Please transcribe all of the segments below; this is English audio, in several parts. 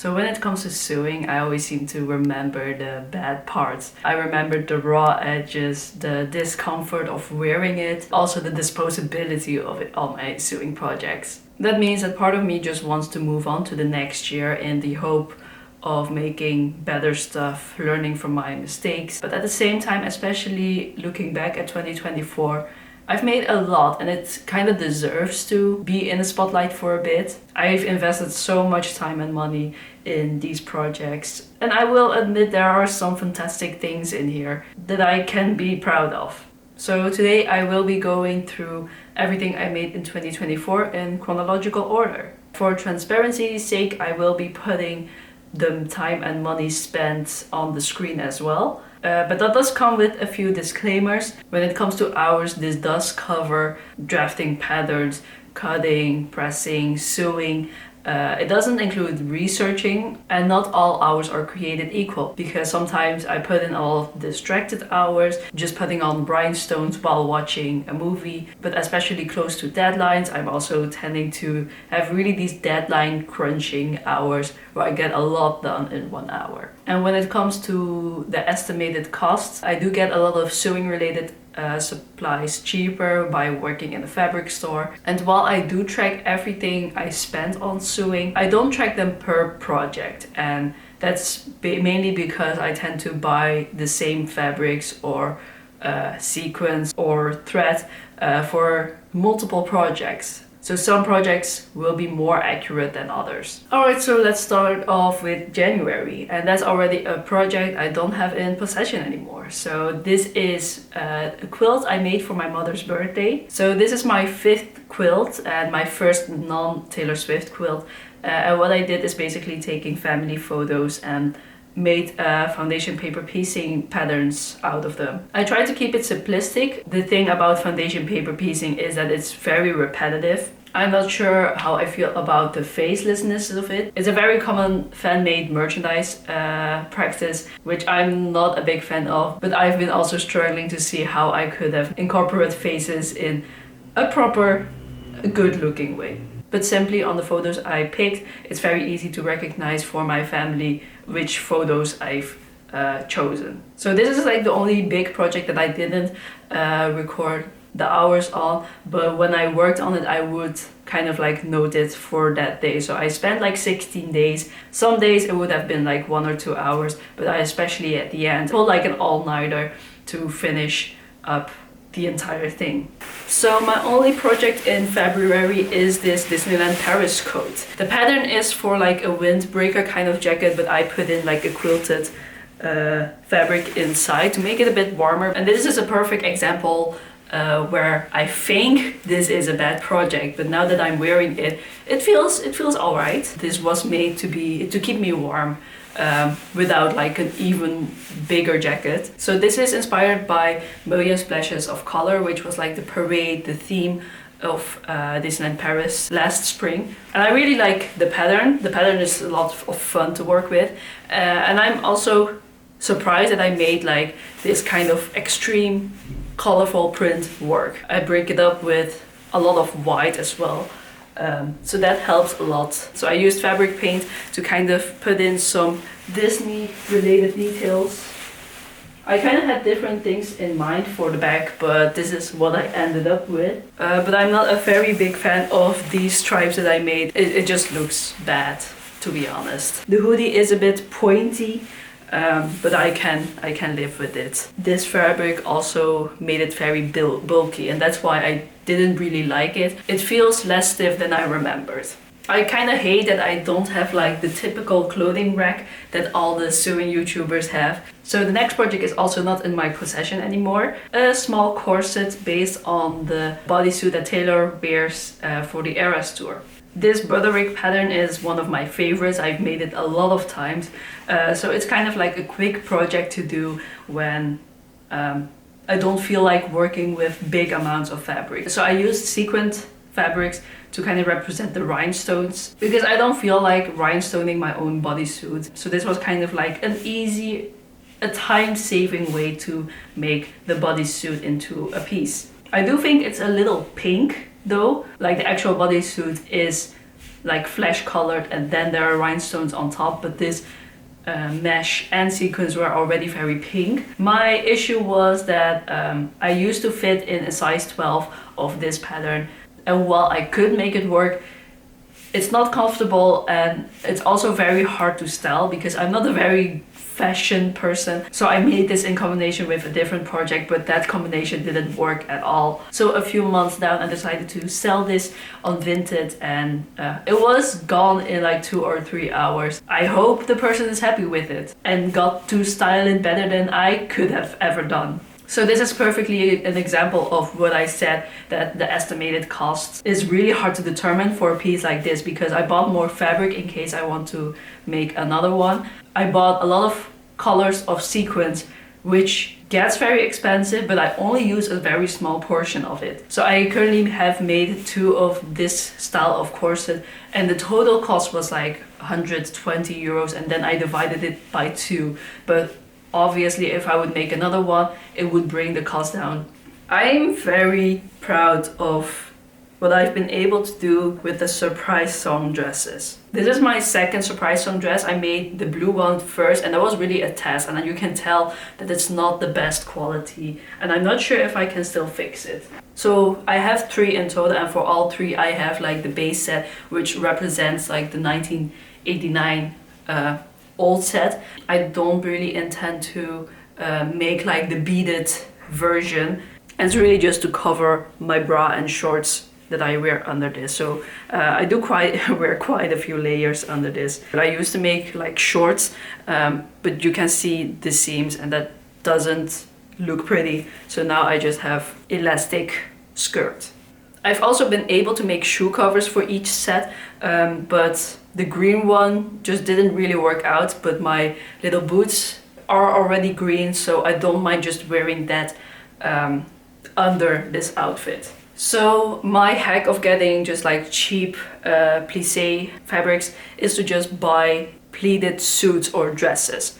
So when it comes to sewing, I always seem to remember the bad parts. I remember the raw edges, the discomfort of wearing it, also the disposability of it on my sewing projects. That means that part of me just wants to move on to the next year in the hope of making better stuff, learning from my mistakes. But at the same time, especially looking back at 2024, I've made a lot and it kind of deserves to be in the spotlight for a bit. I've invested so much time and money in these projects, and I will admit there are some fantastic things in here that I can be proud of. So today I will be going through everything I made in 2024 in chronological order. For transparency's sake, I will be putting the time and money spent on the screen as well. But that does come with a few disclaimers. When it comes to hours, this does cover drafting patterns, cutting, pressing, sewing. It doesn't include researching, and not all hours are created equal, because sometimes I put in all of distracted hours, just putting on rhinestones while watching a movie. But especially close to deadlines, I'm also tending to have really these deadline crunching hours where I get a lot done in 1 hour. And when it comes to the estimated costs, I do get a lot of sewing related supplies cheaper by working in a fabric store. And while I do track everything I spent on sewing, I don't track them per project, and that's mainly because I tend to buy the same fabrics or sequins or thread for multiple projects. So some projects will be more accurate than others. Alright, so let's start off with January. And that's already a project I don't have in possession anymore. So this is a quilt I made for my mother's birthday. So this is my 5th quilt and my first non-Taylor Swift quilt. And what I did is basically taking family photos and made foundation paper piecing patterns out of them. I try to keep it simplistic. The thing about foundation paper piecing is that it's very repetitive. I'm not sure how I feel about the facelessness of it. It's a very common fan-made merchandise practice, which I'm not a big fan of, but I've been also struggling to see how I could have incorporated faces in a proper, good-looking way. But simply on the photos I picked, it's very easy to recognize for my family which photos I've chosen. So this is like the only big project that I didn't record the hours on, but when I worked on it, I would kind of like note it for that day. So I spent like 16 days. Some days it would have been like 1 or 2 hours, but I especially at the end pulled like an all-nighter to finish up the entire thing. So my only project in February is this Disneyland Paris coat. The pattern is for like a windbreaker kind of jacket, but I put in like a quilted fabric inside to make it a bit warmer. And this is a perfect example where I think this is a bad project, but now that I'm wearing it, it feels alright. This was made to keep me warm. Without like an even bigger jacket. So this is inspired by Million Splashes of Color, which was like the parade, the theme of Disneyland Paris last spring. And I really like the pattern. The pattern is a lot of fun to work with. And I'm also surprised that I made like this kind of extreme colorful print work. I break it up with a lot of white as well. So that helps a lot. So I used fabric paint to kind of put in some Disney related details. I kind of had different things in mind for the back, but this is what I ended up with. But I'm not a very big fan of these stripes that I made. It just looks bad, to be honest. The hoodie is a bit pointy, but I can live with it. This fabric also made it very bulky, and that's why I didn't really like it. It feels less stiff than I remembered. I kind of hate that I don't have like the typical clothing rack that all the sewing YouTubers have. So the next project is also not in my possession anymore. A small corset based on the bodysuit that Taylor wears for the Eras tour. This Broderick pattern is one of my favorites. I've made it a lot of times. So it's kind of like a quick project to do when I don't feel like working with big amounts of fabric. So I used sequined fabrics to kind of represent the rhinestones, because I don't feel like rhinestoning my own bodysuit. So this was kind of like a time-saving way to make the bodysuit into a piece. I do think it's a little pink though, like the actual bodysuit is like flesh colored, and then there are rhinestones on top, but this mesh and sequins were already very pink. My issue was that I used to fit in a size 12 of this pattern, and while I could make it work, it's not comfortable, and it's also very hard to style because I'm not a very fashion person. So I made this in combination with a different project, but that combination didn't work at all. So a few months down, I decided to sell this on Vinted, and it was gone in like 2 or 3 hours. I hope the person is happy with it and got to style it better than I could have ever done. So this is perfectly an example of what I said, that the estimated cost is really hard to determine for a piece like this, because I bought more fabric in case I want to make another one. I bought a lot of colors of sequins, which gets very expensive, but I only use a very small portion of it. So I currently have made 2 of this style of corset, and the total cost was like 120 euros, and then I divided it by 2. But obviously, if I would make another one, it would bring the cost down. I'm very proud of what I've been able to do with the surprise song dresses. This is my second surprise song dress. I made the blue one first, and that was really a test, and you can tell that it's not the best quality, and I'm not sure if I can still fix it. So I have 3 in total, and for all 3 I have like the base set, which represents like the 1989 old set. I don't really intend to make like the beaded version, and it's really just to cover my bra and shorts that I wear under this. So I do wear quite a few layers under this. But I used to make like shorts, but you can see the seams, and that doesn't look pretty. So now I just have elastic skirt. I've also been able to make shoe covers for each set, but the green one just didn't really work out, but my little boots are already green, so I don't mind just wearing that under this outfit. So my hack of getting just like cheap plissé fabrics is to just buy pleated suits or dresses.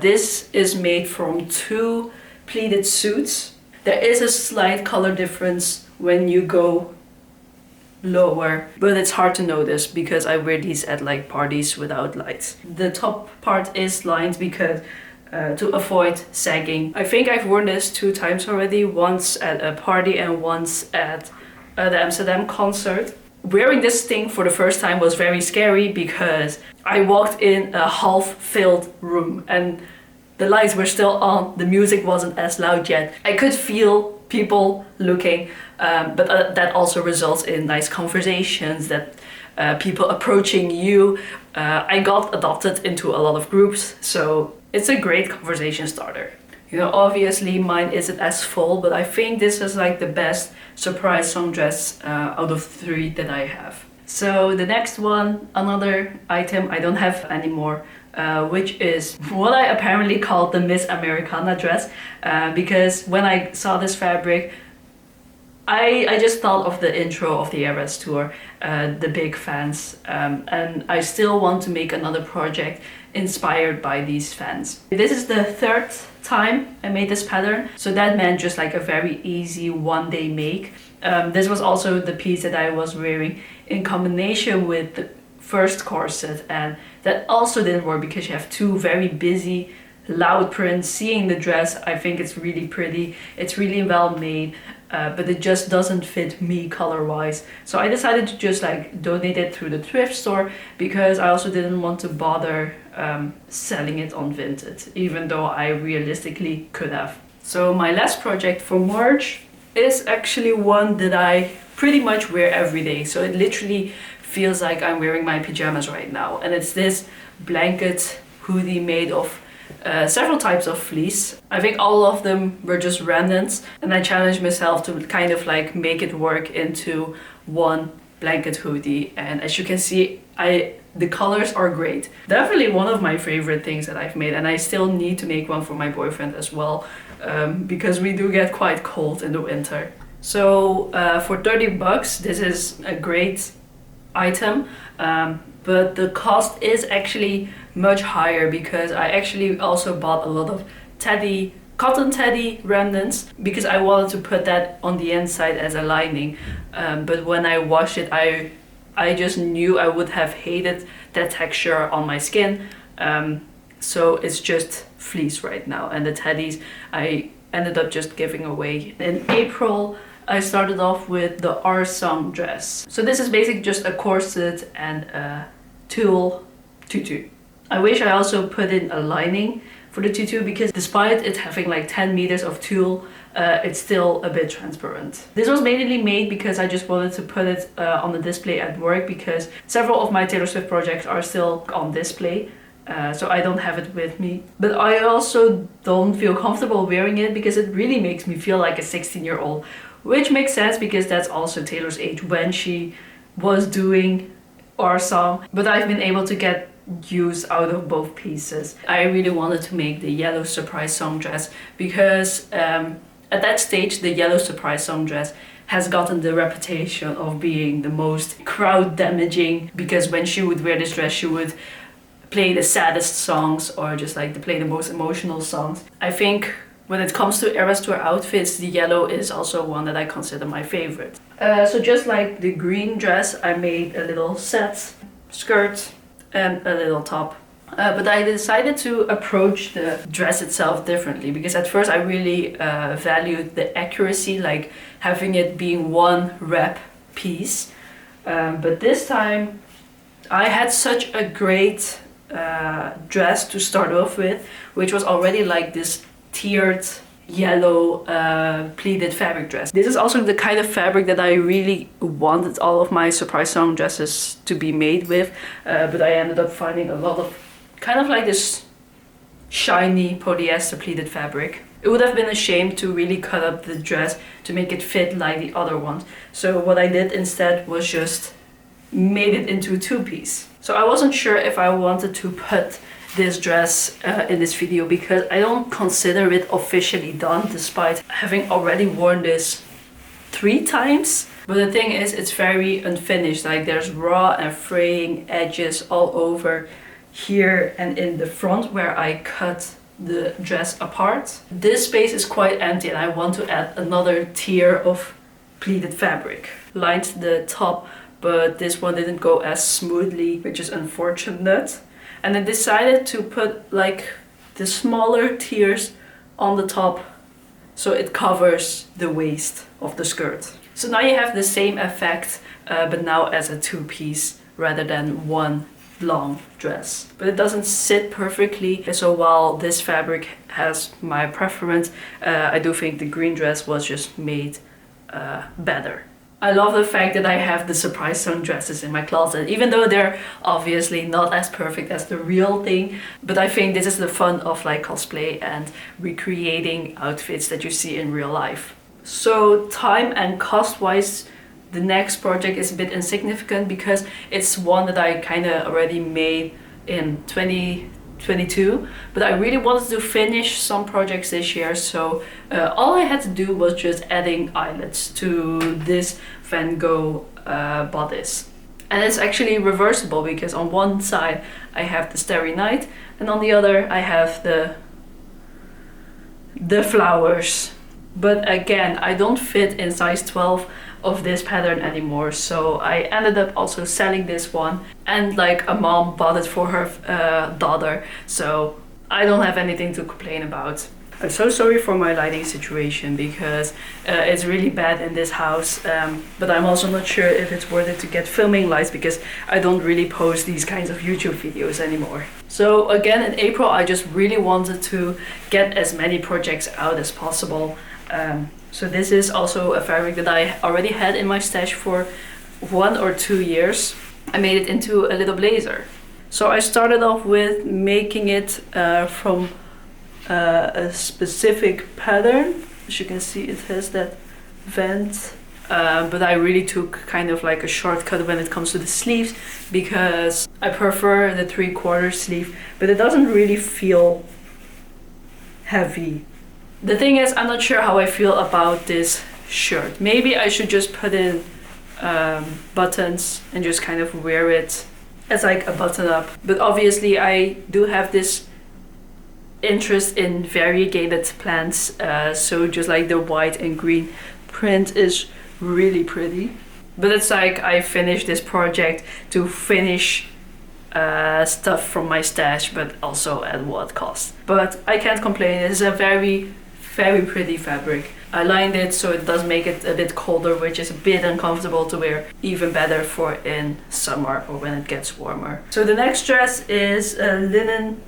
This is made from 2 pleated suits. There is a slight color difference when you go lower, but it's hard to notice because I wear these at like parties without lights. The top part is lined because to avoid sagging. I think I've worn this 2 times already, once at a party and once at the Amsterdam concert. Wearing this thing for the first time was very scary because I walked in a half-filled room and the lights were still on, the music wasn't as loud yet. I could feel people looking, but that also results in nice conversations, that people approaching you. I got adopted into a lot of groups, so it's a great conversation starter. You know, obviously mine isn't as full, but I think this is like the best surprise song dress out of 3 that I have. So the next one, another item I don't have anymore, which is what I apparently called the Miss Americana dress, because when I saw this fabric, I just thought of the intro of the Eras tour, the big fans, and I still want to make another project inspired by these fans. This is the 3rd time I made this pattern, so that meant just like a very easy one-day make. This was also the piece that I was wearing in combination with the first corset, and that also didn't work because you have 2 very busy loud prints. Seeing the dress, I think it's really pretty, it's really well made, but it just doesn't fit me color wise. So I decided to just like donate it through the thrift store, because I also didn't want to bother selling it on Vinted, even though I realistically could have. So my last project for March is actually one that I pretty much wear every day. So it literally feels like I'm wearing my pajamas right now, and it's this blanket hoodie made of several types of fleece. I think all of them were just remnants, and I challenged myself to kind of like make it work into one blanket hoodie, and as you can see, the colors are great. Definitely one of my favorite things that I've made, and I still need to make one for my boyfriend as well, because we do get quite cold in the winter. So for 30 bucks, this is a great item, but the cost is actually much higher because I actually also bought a lot of cotton teddy remnants, because I wanted to put that on the inside as a lining, but when I washed it, I I just knew I would have hated that texture on my skin. So it's just fleece right now, and the teddies I ended up just giving away. In April, I started off with the Arsong dress. So this is basically just a corset and a tulle tutu. I wish I also put in a lining for the tutu, because despite it having like 10 meters of tulle, it's still a bit transparent. This was mainly made because I just wanted to put it on the display at work, because several of my Taylor Swift projects are still on display. So I don't have it with me. But I also don't feel comfortable wearing it because it really makes me feel like a 16-year-old. Which makes sense because that's also Taylor's age when she was doing our song. But I've been able to get use out of both pieces. I really wanted to make the yellow surprise song dress because at that stage the yellow surprise song dress has gotten the reputation of being the most crowd damaging, because when she would wear this dress she would play the saddest songs or just like to play the most emotional songs. I think when it comes to Eras Tour outfits, the yellow is also one that I consider my favorite. So just like the green dress, I made a little set, skirt and a little top. But I decided to approach the dress itself differently, because at first I really valued the accuracy, like having it being one wrap piece. But this time I had such a great dress to start off with, which was already like this tiered yellow pleated fabric dress. This is also the kind of fabric that I really wanted all of my surprise song dresses to be made with, but I ended up finding a lot of kind of like this shiny polyester pleated fabric. It would have been a shame to really cut up the dress to make it fit like the other ones. So what I did instead was just made it into a two-piece. So I wasn't sure if I wanted to put this dress in this video because I don't consider it officially done, despite having already worn this 3 times. But the thing is, it's very unfinished. Like there's raw and fraying edges all over here and in the front where I cut the dress apart. This space is quite empty and I want to add another tier of pleated fabric. Lined the top, but this one didn't go as smoothly, which is unfortunate. And I decided to put like the smaller tiers on the top so it covers the waist of the skirt. So now you have the same effect, but now as a 2-piece rather than one long dress. But it doesn't sit perfectly, so while this fabric has my preference, I do think the green dress was just made better. I love the fact that I have the surprise song dresses in my closet, even though they're obviously not as perfect as the real thing. But I think this is the fun of like cosplay and recreating outfits that you see in real life. So time and cost wise, the next project is a bit insignificant because it's one that I kind of already made in 2022, but I really wanted to finish some projects this year, so all I had to do was just adding eyelets to this Van Gogh bodice. And it's actually reversible because on one side I have the Starry Night and on the other I have the flowers. But again, I don't fit in size 12 of this pattern anymore, so I ended up also selling this one, and like a mom bought it for her daughter, so I don't have anything to complain about. I'm so sorry for my lighting situation because it's really bad in this house, but I'm also not sure if it's worth it to get filming lights because I don't really post these kinds of YouTube videos anymore. So again, in April I just really wanted to get as many projects out as possible. So this is also a fabric that I already had in my stash for 1 or 2 years. I made it into a little blazer. So I started off with making it from a specific pattern. As you can see, it has that vent. But I really took kind of like a shortcut when it comes to the sleeves because I prefer the 3/4 sleeve, but it doesn't really feel heavy. The thing is, I'm not sure how I feel about this shirt. Maybe I should just put in buttons and just kind of wear it as like a button up. But obviously I do have this interest in variegated plants, so just like the white and green print is really pretty. But it's like I finished this project to finish stuff from my stash, but also at what cost. But I can't complain. It's a very, very pretty fabric. I lined it so it does make it a bit colder, which is a bit uncomfortable to wear. Even better for in summer or when it gets warmer. So the next dress is a linen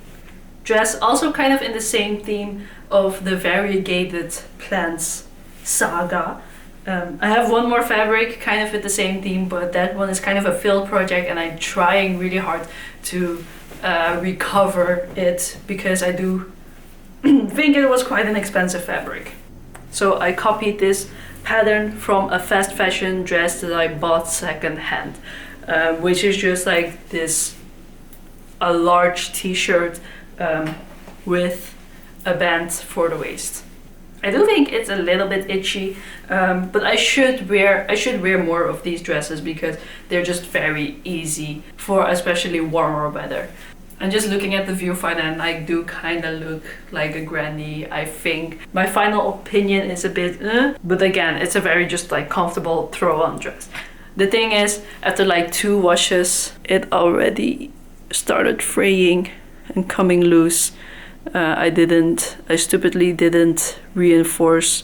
dress, also kind of in the same theme of the variegated plants saga. I have one more fabric kind of with the same theme, but that one is kind of a failed project and I'm trying really hard to recover it because I do think it was quite an expensive fabric. So I copied this pattern from a fast fashion dress that I bought second hand, which is just like a large t-shirt with a band for the waist. I do think it's a little bit itchy, but I should wear more of these dresses because they're just very easy for especially warmer weather. And just looking at the viewfinder, and I do kind of look like a granny, I think. My final opinion is a bit but again, it's a very just like comfortable throw-on dress. The thing is, after like 2 washes, it already started fraying and coming loose. I stupidly didn't reinforce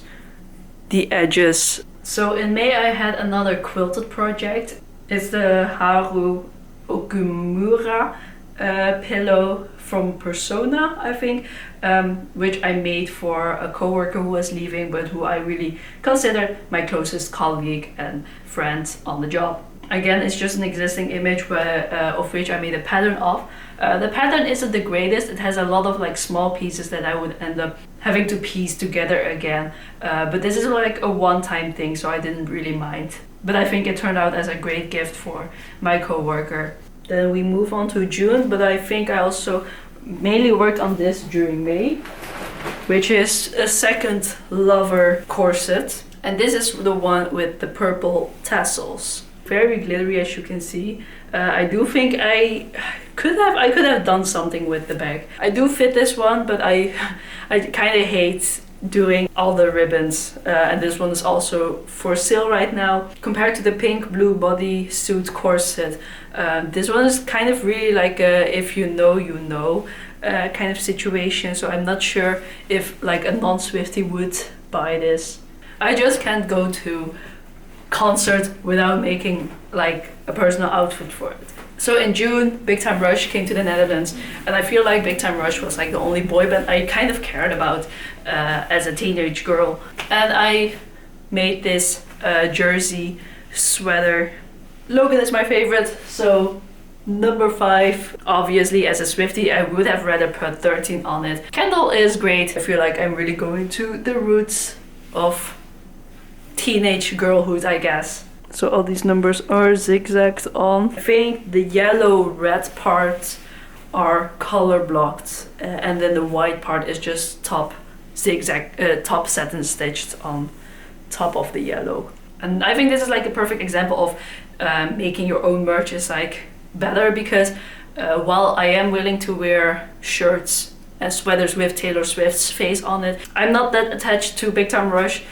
the edges. So in May I had another quilted project. It's the Haru Okumura pillow from Persona, I think, which I made for a coworker who was leaving, but who I really consider my closest colleague and friend on the job. Again, it's just an existing image of which I made a pattern of. The pattern isn't the greatest. It has a lot of like small pieces that I would end up having to piece together again. But this is like a one-time thing, so I didn't really mind. But I think it turned out as a great gift for my coworker. Then we move on to June, but I think I also mainly worked on this during May, which is a second lover corset. And this is the one with the purple tassels. Very glittery, as you can see. I do think I could have done something with the bag. I do fit this one, but I kind of hate doing all the ribbons, and this one is also for sale right now. Compared to the pink blue bodysuit corset, this one is kind of really like a if you know you know kind of situation. So I'm not sure if like a non-Swiftie would buy this. I just can't go to concert without making like a personal outfit for it. So in June, Big Time Rush came to the Netherlands, and I feel like Big Time Rush was like the only boy band I kind of cared about as a teenage girl. And I made this jersey sweater. Logan is my favorite, so number 5. Obviously, as a Swiftie, I would have rather put 13 on it. Kendall is great. I feel like I'm really going to the roots of teenage girlhood, I guess. So all these numbers are zigzagged on. I think the yellow red parts are color blocked, and then the white part is just top satin stitched on top of the yellow. And I think this is like a perfect example of making your own merch is like better, because while I am willing to wear shirts and sweaters with Taylor Swift's face on it, I'm not that attached to Big Time Rush.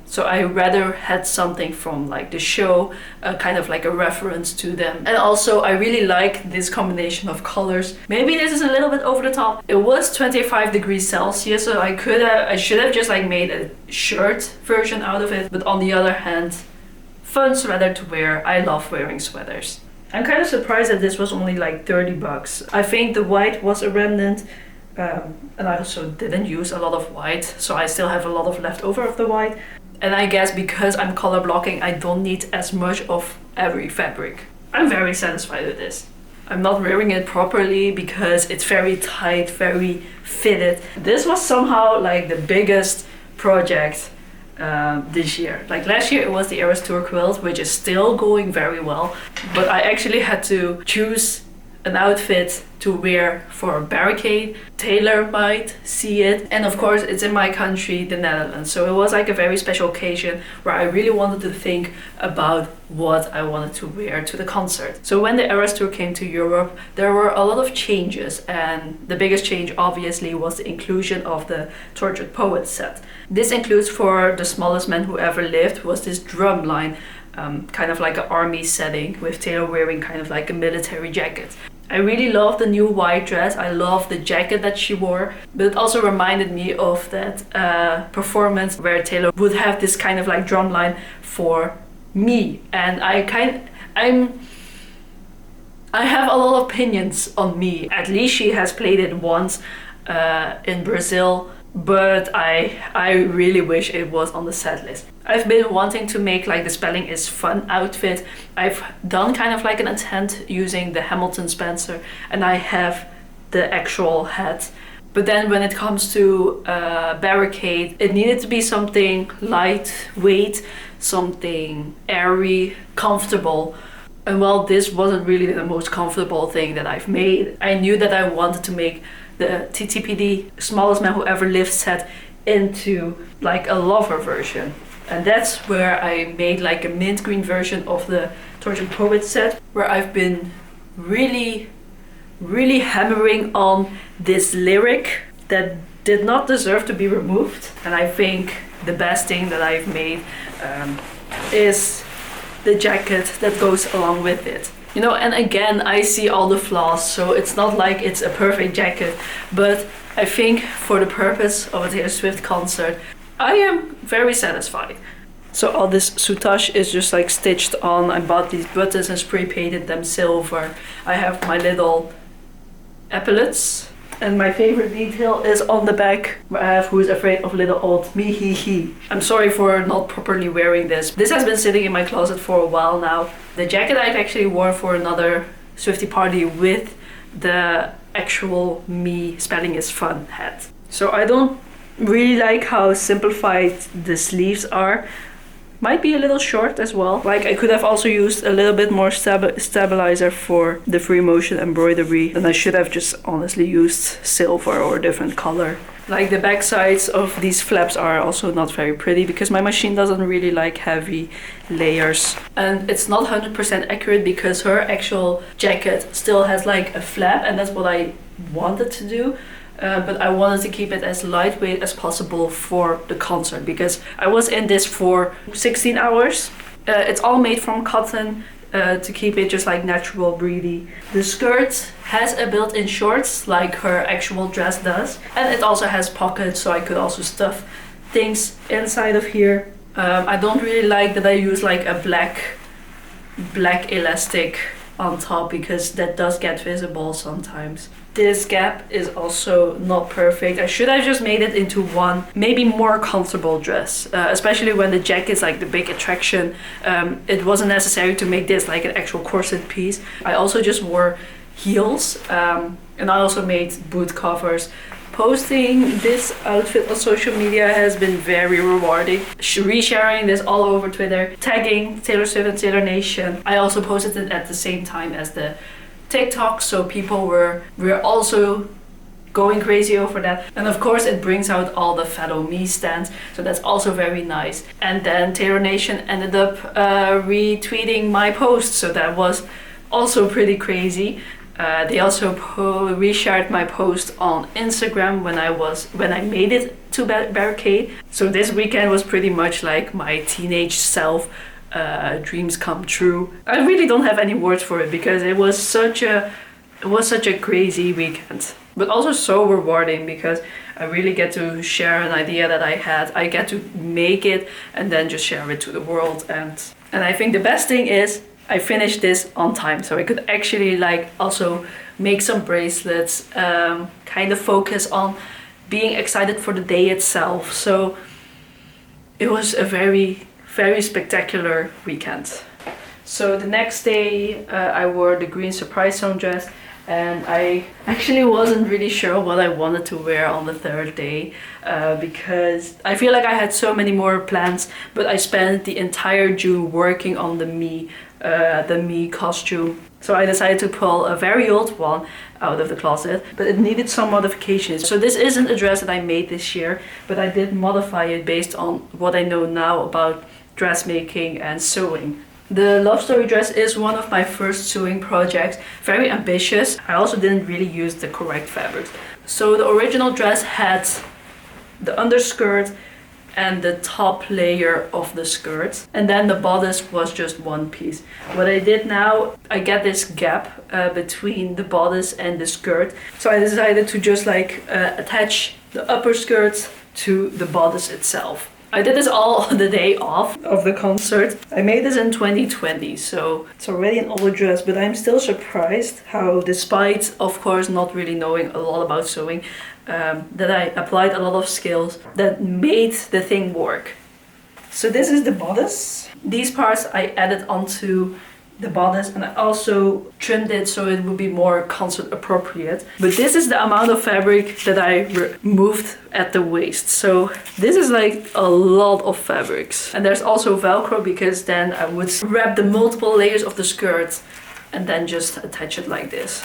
So I rather had something from like the show, kind of like a reference to them. And also I really like this combination of colors. Maybe this is a little bit over the top. It was 25 degrees Celsius, so I should have just like made a shirt version out of it. But on the other hand, fun sweater to wear. I love wearing sweaters. I'm kind of surprised that this was only like 30 bucks. I think the white was a remnant. And I also didn't use a lot of white, so I still have a lot of leftover of the white. And I guess because I'm color blocking, I don't need as much of every fabric. I'm very satisfied with this. I'm not wearing it properly because it's very tight, very fitted. This was somehow like the biggest project this year. Like last year it was the Eras Tour quilt, which is still going very well. But I actually had to choose an outfit to wear for a barricade. Taylor might see it, and of course it's in my country, the Netherlands, so it was like a very special occasion where I really wanted to think about what I wanted to wear to the concert. So when the Eras Tour came to Europe, there were a lot of changes, and the biggest change obviously was the inclusion of the Tortured Poets set. This includes, for The Smallest Man Who Ever Lived, was this drum line kind of like an army setting with Taylor wearing kind of like a military jacket. I really love the new white dress. I love the jacket that she wore, but it also reminded me of that performance where Taylor would have this kind of like drum line for me, and I have a lot of opinions on me. At least she has played it once in Brazil, but I really wish it was on the set list. I've been wanting to make like the spelling is fun outfit. I've done kind of like an attempt using the Hamilton Spencer, and I have the actual hat. But then when it comes to barricade, it needed to be something lightweight, something airy, comfortable. And while this wasn't really the most comfortable thing that I've made, I knew that I wanted to make the TTPD Smallest Man Who Ever Lived set into like a lover version. And that's where I made like a mint green version of the Tortured Poet set, where I've been really hammering on this lyric that did not deserve to be removed. And I think the best thing that I've made is the jacket that goes along with it. You know, and again, I see all the flaws, so it's not like it's a perfect jacket, but I think for the purpose of a Taylor Swift concert, I am very satisfied. So all this soutache is just like stitched on. I bought these buttons and spray painted them silver. I have my little epaulets. And my favorite detail is on the back, where I have "Who's afraid of little old me, he." I'm sorry for not properly wearing this. This has been sitting in my closet for a while now. The jacket I've actually worn for another Swiftie party with the actual me spelling is fun hat. So I don't really like how simplified the sleeves are. Might be a little short as well. Like I could have also used a little bit more stabilizer for the free motion embroidery, and I should have just honestly used silver or a different color. Like the back sides of these flaps are also not very pretty because my machine doesn't really like heavy layers. And it's not 100% accurate because her actual jacket still has like a flap, and that's what I wanted to do. But I wanted to keep it as lightweight as possible for the concert because I was in this for 16 hours. It's all made from cotton to keep it just like natural, breathy. The skirt has a built-in shorts like her actual dress does, and it also has pockets, so I could also stuff things inside of here. I don't really like that I use like a black elastic on top because that does get visible sometimes. This gap is also not perfect. I should have just made it into one, maybe more comfortable dress, especially when the jacket is like the big attraction. It wasn't necessary to make this like an actual corset piece. I also just wore heels, and I also made boot covers. Posting this outfit on social media has been very rewarding. Resharing this all over Twitter, tagging Taylor Swift and Taylor Nation. I also posted it at the same time as the TikTok, so people were also going crazy over that. And of course it brings out all the Follow Me stands, so that's also very nice. And then Taylor Nation ended up retweeting my post, so that was also pretty crazy. They also reshared my post on Instagram when I made it to Barricade. So this weekend was pretty much like my teenage self dreams come true. I really don't have any words for it because it was such a crazy weekend, but also so rewarding because I really get to share an idea that I had. I get to make it and then just share it to the world, and I think the best thing is I finished this on time, so I could actually like also make some bracelets, kind of focus on being excited for the day itself. So it was a very spectacular weekend. So the next day I wore the green Surprise Zone dress, and I actually wasn't really sure what I wanted to wear on the third day because I feel like I had so many more plans, but I spent the entire June working on the me costume. So I decided to pull a very old one out of the closet, but it needed some modifications. So this isn't a dress that I made this year, but I did modify it based on what I know now about dressmaking and sewing. The Love Story dress is one of my first sewing projects, very ambitious. I also didn't really use the correct fabrics. So the original dress had the underskirt and the top layer of the skirt. And then the bodice was just one piece. What I did now, I get this gap between the bodice and the skirt. So I decided to just like attach the upper skirt to the bodice itself. I did this all the day off of the concert. I made this in 2020, so it's already an older dress, but I'm still surprised how, despite of course not really knowing a lot about sewing, that I applied a lot of skills that made the thing work. So this is the bodice. These parts I added onto the bodice, and I also trimmed it so it would be more concert appropriate. But this is the amount of fabric that I removed at the waist. So this is like a lot of fabrics. And there's also Velcro, because then I would wrap the multiple layers of the skirt and then just attach it like this.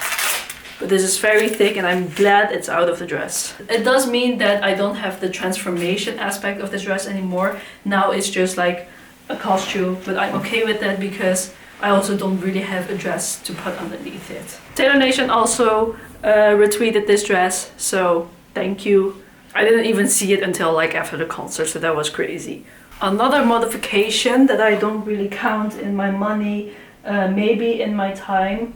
But this is very thick, and I'm glad it's out of the dress. It does mean that I don't have the transformation aspect of this dress anymore. Now it's just like a costume, but I'm okay with that because I also don't really have a dress to put underneath it. Taylor Nation also retweeted this dress, so thank you. I didn't even see it until like after the concert, so that was crazy. Another modification that I don't really count in my money, maybe in my time,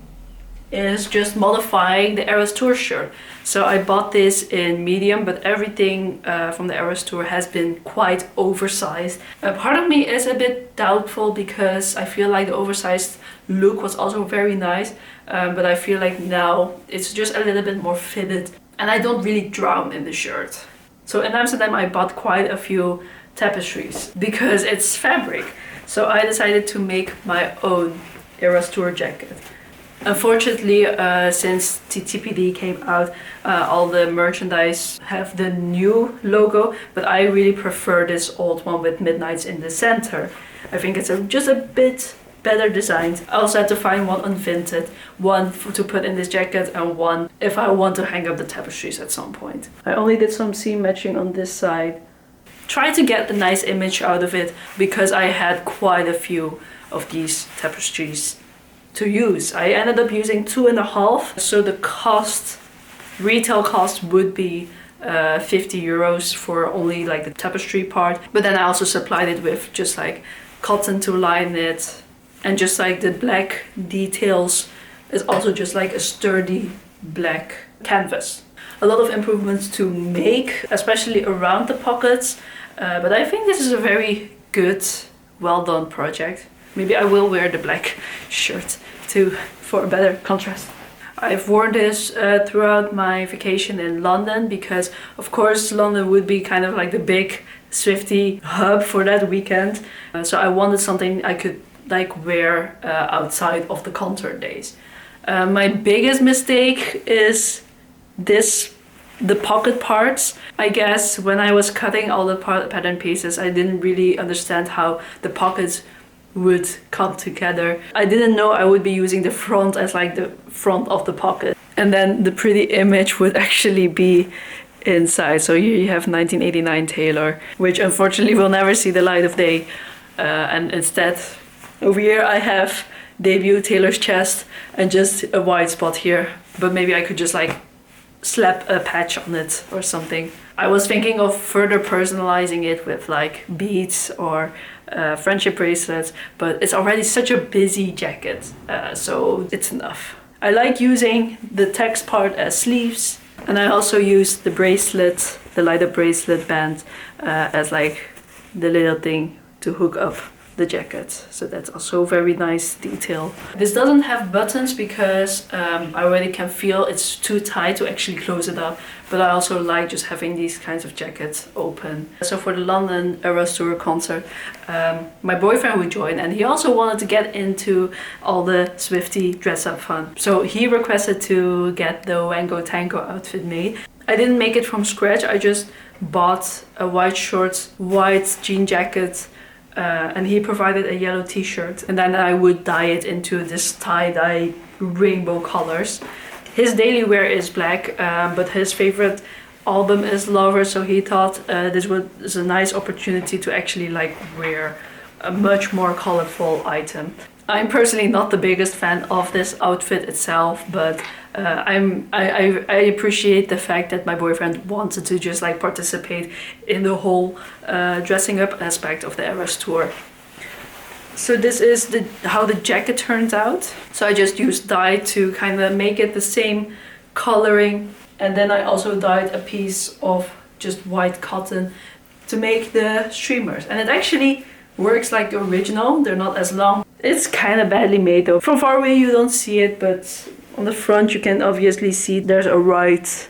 is just modifying the Eras Tour shirt. So I bought this in medium, but everything from the Eras Tour has been quite oversized. Part of me is a bit doubtful because I feel like the oversized look was also very nice, but I feel like now it's just a little bit more fitted and I don't really drown in the shirt. So in Amsterdam I bought quite a few tapestries because it's fabric. So I decided to make my own Eras Tour jacket. Unfortunately, since TTPD came out, all the merchandise have the new logo, but I really prefer this old one with midnights in the center. I think it's just a bit better designed. I also had to find one unvinted, one to put in this jacket, and one if I want to hang up the tapestries at some point. I only did some seam matching on this side. Try to get the nice image out of it because I had quite a few of these tapestries to use. I ended up using 2.5, so the cost, retail cost, would be 50 euros for only like the tapestry part, but then I also supplied it with just like cotton to line it, and just like the black details is also just like a sturdy black canvas. A lot of improvements to make, especially around the pockets, but I think this is a very good, well done project. Maybe I will wear the black shirt too for a better contrast. I've worn this throughout my vacation in London because of course London would be kind of like the big Swiftie hub for that weekend. So I wanted something I could like wear outside of the concert days. My biggest mistake is the pocket parts. I guess when I was cutting all the pattern pieces, I didn't really understand how the pockets would come together. I didn't know I would be using the front as like the front of the pocket, and then the pretty image would actually be inside. So here you have 1989 Taylor, which unfortunately will never see the light of day, and instead over here I have debut Taylor's chest and just a white spot here, but maybe I could just like slap a patch on it or something. I was thinking of further personalizing it with like beads or friendship bracelets, but it's already such a busy jacket, so it's enough. I like using the text part as sleeves, and I also use the bracelet, the lighter bracelet band, as like the little thing to hook up the jacket. So that's also very nice detail. This doesn't have buttons because I already can feel it's too tight to actually close it up, but I also like just having these kinds of jackets open. So for the London Eras Tour concert, my boyfriend would join, and he also wanted to get into all the Swiftie dress up fun. So he requested to get the Wango Tango outfit made. I didn't make it from scratch, I just bought a white shorts, white jean jacket, and he provided a yellow t-shirt, and then I would dye it into this tie-dye rainbow colors. His daily wear is black, but his favorite album is Lover, so he thought this was a nice opportunity to actually like wear a much more colorful item. I'm personally not the biggest fan of this outfit itself, but I appreciate the fact that my boyfriend wanted to just like participate in the whole dressing up aspect of the Eras tour. So this is how the jacket turns out. So I just used dye to kind of make it the same coloring, and then I also dyed a piece of just white cotton to make the streamers, and it actually works like the original. They're not as long. It's kind of badly made though. From far away you don't see it, but on the front you can obviously see there's a right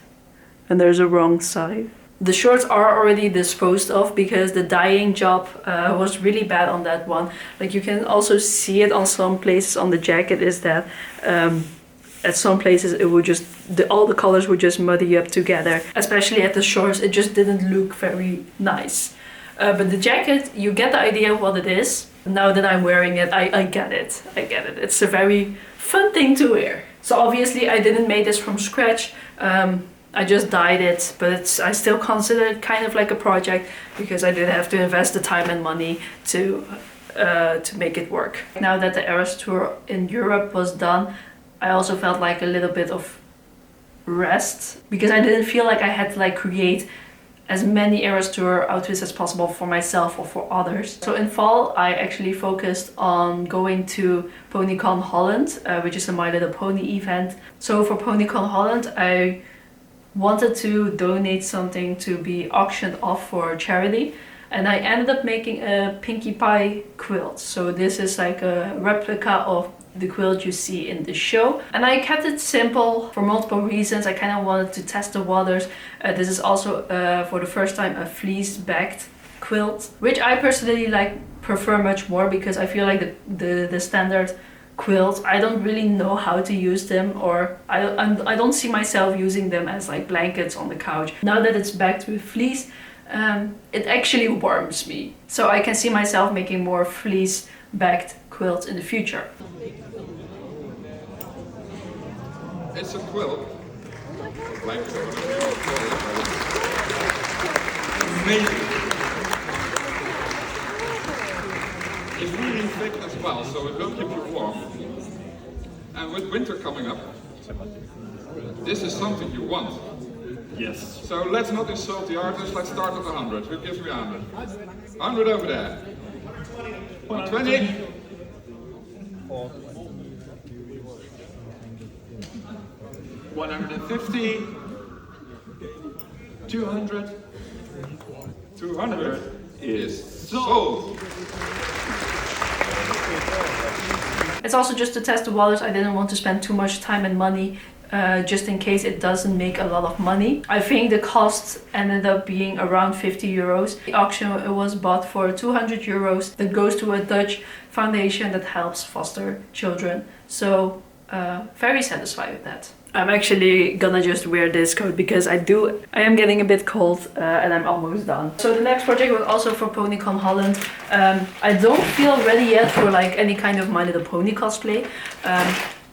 and there's a wrong side. The shorts are already disposed of because the dyeing job was really bad on that one. Like you can also see it on some places on the jacket, is that at some places it would just, all the colors would just muddy up together. Especially at the shorts, it just didn't look very nice. But the jacket, you get the idea of what it is. Now that I'm wearing it, I get it. I get it. It's a very fun thing to wear. So obviously I didn't make this from scratch. I just dyed it, but I still consider it kind of like a project because I did have to invest the time and money to make it work. Now that the Eras tour in Europe was done, I also felt like a little bit of rest because I didn't feel like I had to like create as many Eras tour outfits as possible for myself or for others. So in fall, I actually focused on going to PonyCon Holland, which is a My Little Pony event. So for PonyCon Holland, I wanted to donate something to be auctioned off for charity, and I ended up making a Pinkie Pie quilt. So this is like a replica of the quilt you see in the show, and I kept it simple for multiple reasons. I kind of wanted to test the waters. This is also for the first time a fleece backed quilt, which I personally prefer much more because I feel like the standard quilts, I don't really know how to use them, or I don't see myself using them as like blankets on the couch. Now that it's backed with fleece, it actually warms me. So I can see myself making more fleece backed quilts in the future. It's a quilt. Blanket. Amazing. It's really thick as well, so it will keep you warm. And with winter coming up, this is something you want. Yes. So let's not insult the artist, let's start at 100. Who gives me 100? 100 over there. 120? 150? 200? 200 is sold! It's also just to test the waters. I didn't want to spend too much time and money just in case it doesn't make a lot of money. I think the cost ended up being around 50 euros. The auction was bought for 200 euros that goes to a Dutch foundation that helps foster children. So very satisfied with that. I'm actually gonna just wear this coat because I am getting a bit cold and I'm almost done. So the next project was also for PonyCon Holland. I don't feel ready yet for like any kind of My Little Pony cosplay,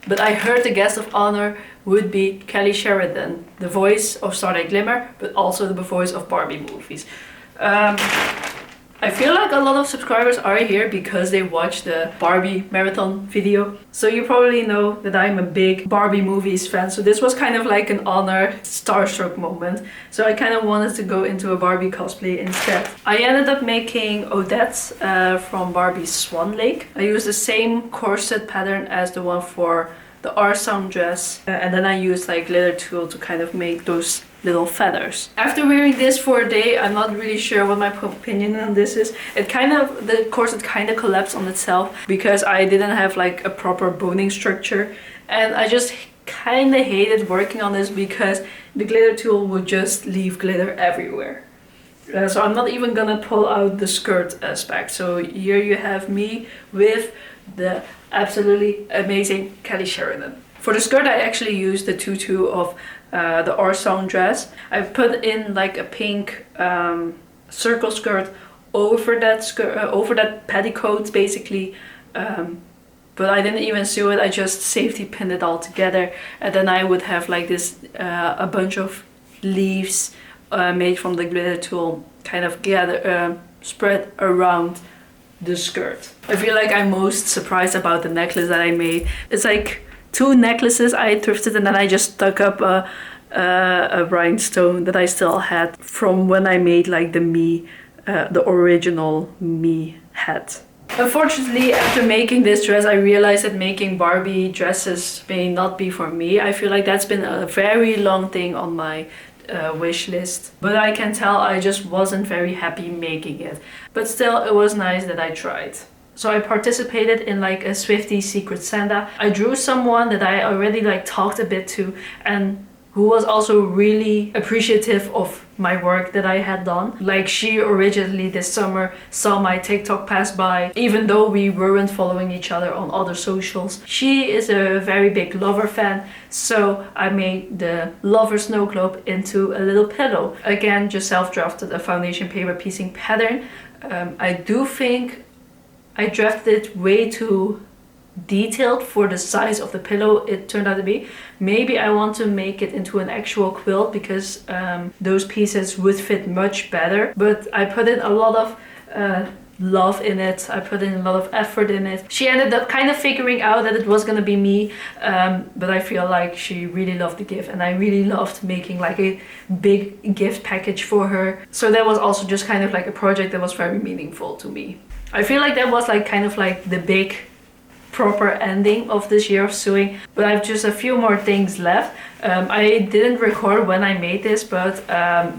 but I heard the guest of honor would be Kelly Sheridan, the voice of Starlight Glimmer, but also the voice of Barbie movies. I feel like a lot of subscribers are here because they watched the Barbie marathon video. So you probably know that I'm a big Barbie movies fan. So this was kind of like an honor, starstruck moment. So I kind of wanted to go into a Barbie cosplay instead. I ended up making Odette from Barbie's Swan Lake. I used the same corset pattern as the one for the R-Sound dress. And then I used like glitter tool to kind of make those little feathers. After wearing this for a day, I'm not really sure what my opinion on this is. The corset kind of collapsed on itself because I didn't have like a proper boning structure, and I just kind of hated working on this because the glitter tool would just leave glitter everywhere. So I'm not even gonna pull out the skirt aspect. So here you have me with the absolutely amazing Kelly Sheridan. For the skirt, I actually used the tutu of the R-Sound dress. I put in like a pink circle skirt over that petticoat basically, but I didn't even sew it. I just safety pinned it all together, and then I would have like this a bunch of leaves made from the glitter tool kind of spread around the skirt. I feel like I'm most surprised about the necklace that I made. It's like 2 necklaces I thrifted, and then I just stuck up a rhinestone that I still had from when I made like the original me hat. Unfortunately, after making this dress, I realized that making Barbie dresses may not be for me. I feel like that's been a very long thing on my wish list. But I can tell I just wasn't very happy making it. But still, it was nice that I tried. So I participated in like a Swiftie Secret Santa. I drew someone that I already like talked a bit to, and who was also really appreciative of my work that I had done. Like, she originally this summer saw my TikTok pass by, even though we weren't following each other on other socials. She is a very big Lover fan, so I made the Lover snow globe into a little pillow. Again, just self-drafted a foundation paper piecing pattern. I do think I drafted it way too detailed for the size of the pillow it turned out to be. Maybe I want to make it into an actual quilt, because those pieces would fit much better. But I put in a lot of love in it. I put in a lot of effort in it. She ended up kind of figuring out that it was gonna be me, but I feel like she really loved the gift, and I really loved making like a big gift package for her. So that was also just kind of like a project that was very meaningful to me. I feel like that was like kind of like the big proper ending of this year of sewing, but I have just a few more things left. I didn't record when I made this, but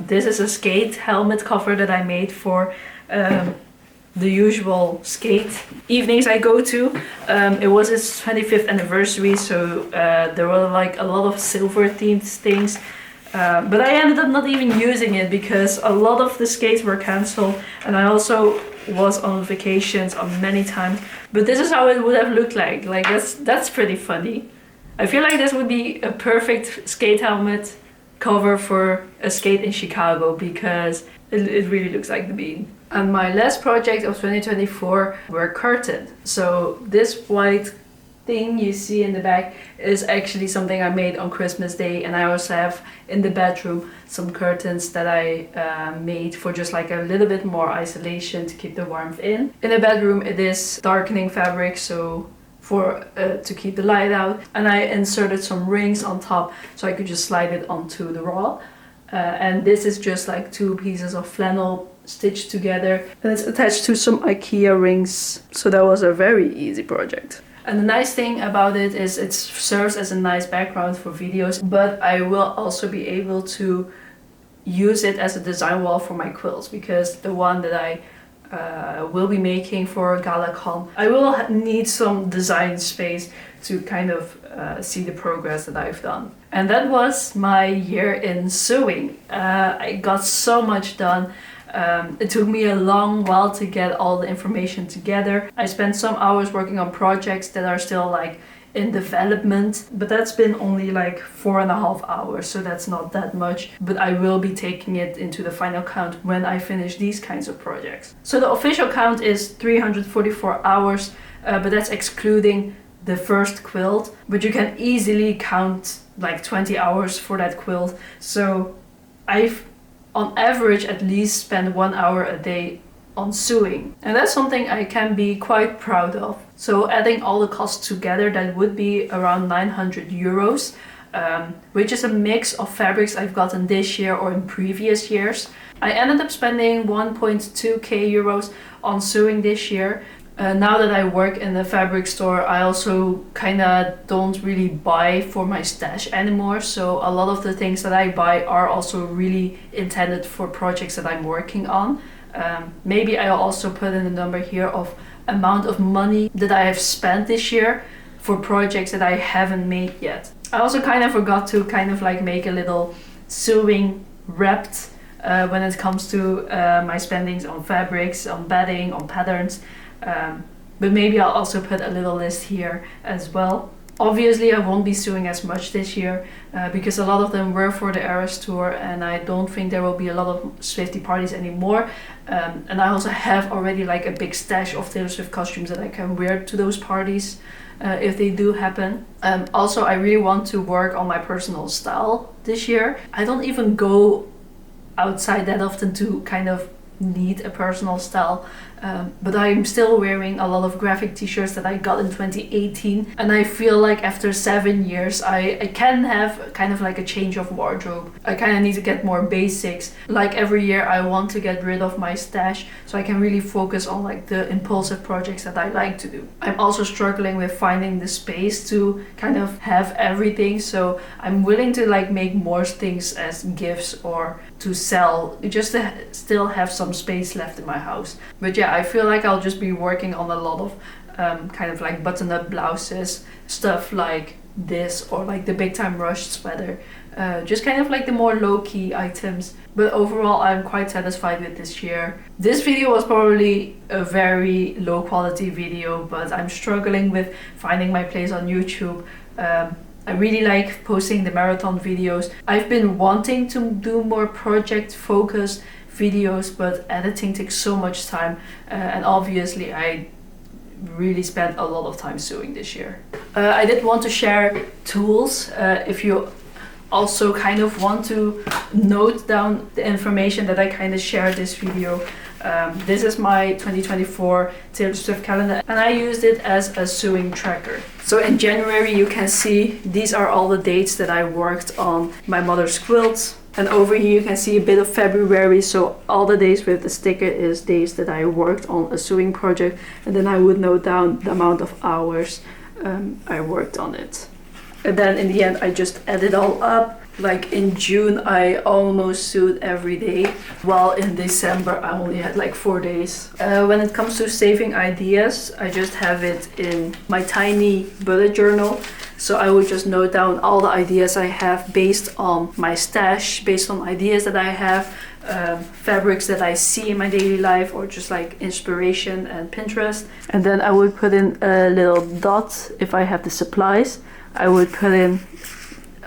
this is a skate helmet cover that I made for the usual skate evenings I go to. It was its 25th anniversary, so there were like a lot of silver themed things. But I ended up not even using it because a lot of the skates were cancelled, and I also was on vacations on many times. But this is how it would have looked like. Like, that's pretty funny. I feel like this would be a perfect skate helmet cover for a skate in Chicago, because it really looks like the bean. And my last project of 2024 were curtains. So this white thing you see in the back is actually something I made on Christmas Day, and I also have in the bedroom some curtains that I made for just like a little bit more isolation to keep the warmth in. In the bedroom it is darkening fabric, so for to keep the light out, and I inserted some rings on top so I could just slide it onto the wall. And this is just like 2 pieces of flannel stitched together, and it's attached to some IKEA rings, so that was a very easy project. And the nice thing about it is it serves as a nice background for videos, but I will also be able to use it as a design wall for my quilts, because the one that I will be making for GalaCon, I will need some design space to kind of see the progress that I've done. And that was my year in sewing. I got so much done. It took me a long while to get all the information together. I spent some hours working on projects that are still like in development, but that's been only like 4.5 hours, so that's not that much. But I will be taking it into the final count when I finish these kinds of projects. So the official count is 344 hours, but that's excluding the first quilt. But you can easily count like 20 hours for that quilt. So I've on average at least spend 1 hour a day on sewing, and that's something I can be quite proud of. So adding all the costs together, that would be around 900 euros, which is a mix of fabrics I've gotten this year or in previous years. I ended up spending 1.2k euros on sewing this year. Now that I work in the fabric store, I also kind of don't really buy for my stash anymore. So a lot of the things that I buy are also really intended for projects that I'm working on. Maybe I'll also put in a number here of amount of money that I have spent this year for projects that I haven't made yet. I also kind of forgot to kind of like make a little sewing wrapped when it comes to my spendings on fabrics, on bedding, on patterns. But maybe I'll also put a little list here as well. Obviously I won't be sewing as much this year because a lot of them were for the Eras tour, and I don't think there will be a lot of Swiftie parties anymore. And I also have already like a big stash of Taylor Swift costumes that I can wear to those parties if they do happen. Also, I really want to work on my personal style this year. I don't even go outside that often to kind of need a personal style, but I'm still wearing a lot of graphic t-shirts that I got in 2018, and I feel like after 7 years I can have kind of like a change of wardrobe. I kind of need to get more basics. Like every year I want to get rid of my stash so I can really focus on like the impulsive projects that I like to do. I'm also struggling with finding the space to kind of have everything, so I'm willing to like make more things as gifts or to sell, just to still have some space left in my house. But yeah, I feel like I'll just be working on a lot of kind of like button-up blouses, stuff like this, or like the Big Time Rush sweater, just kind of like the more low-key items. But overall I'm quite satisfied with this year. This video was probably a very low quality video, but I'm struggling with finding my place on YouTube. I really like posting the marathon videos. I've been wanting to do more project focused videos, but editing takes so much time, and obviously I really spent a lot of time sewing this year. I did want to share tools if you also kind of want to note down the information that I kind of shared this video. This is my 2024 Taylor Swift calendar, and I used it as a sewing tracker. So in January you can see these are all the dates that I worked on my mother's quilts. And over here you can see a bit of February, so all the days with the sticker is days that I worked on a sewing project, and then I would note down the amount of hours I worked on it. And then in the end I just add it all up. Like in June I almost sewed every day, while in December I only had like 4 days. When it comes to saving ideas, I just have it in my tiny bullet journal. So I would just note down all the ideas I have based on my stash, based on ideas that I have, fabrics that I see in my daily life, or just like inspiration and Pinterest. And then I would put in a little dot if I have the supplies. I would put in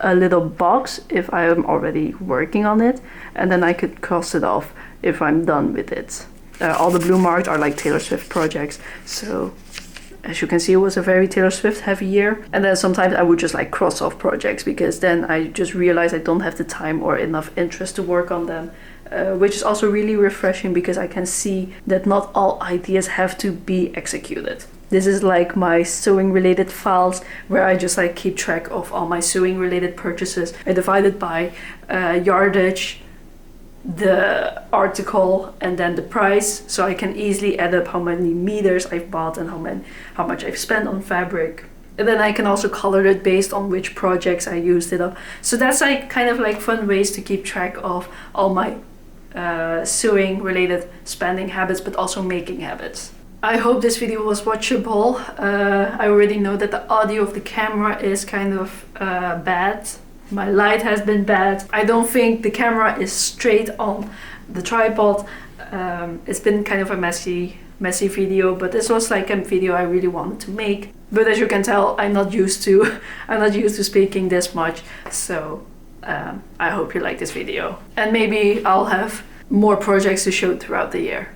a little box if I am already working on it, and then I could cross it off if I'm done with it. All the blue marks are like Taylor Swift projects, so as you can see it was a very Taylor Swift heavy year. And then sometimes I would just like cross off projects because then I just realize I don't have the time or enough interest to work on them, which is also really refreshing because I can see that not all ideas have to be executed. This is like my sewing related files where I just like keep track of all my sewing related purchases. I divide it by yardage, the article, and then the price, so I can easily add up how many meters I've bought and how much I've spent on fabric. And then I can also color it based on which projects I used it up. So that's like kind of like fun ways to keep track of all my sewing related spending habits, but also making habits. I hope this video was watchable. I already know that the audio of the camera is kind of bad. My light has been bad. I don't think the camera is straight on the tripod. It's been kind of a messy video, but this was like a video I really wanted to make. But as you can tell, I'm not used to speaking this much, so I hope you like this video. And maybe I'll have more projects to show throughout the year.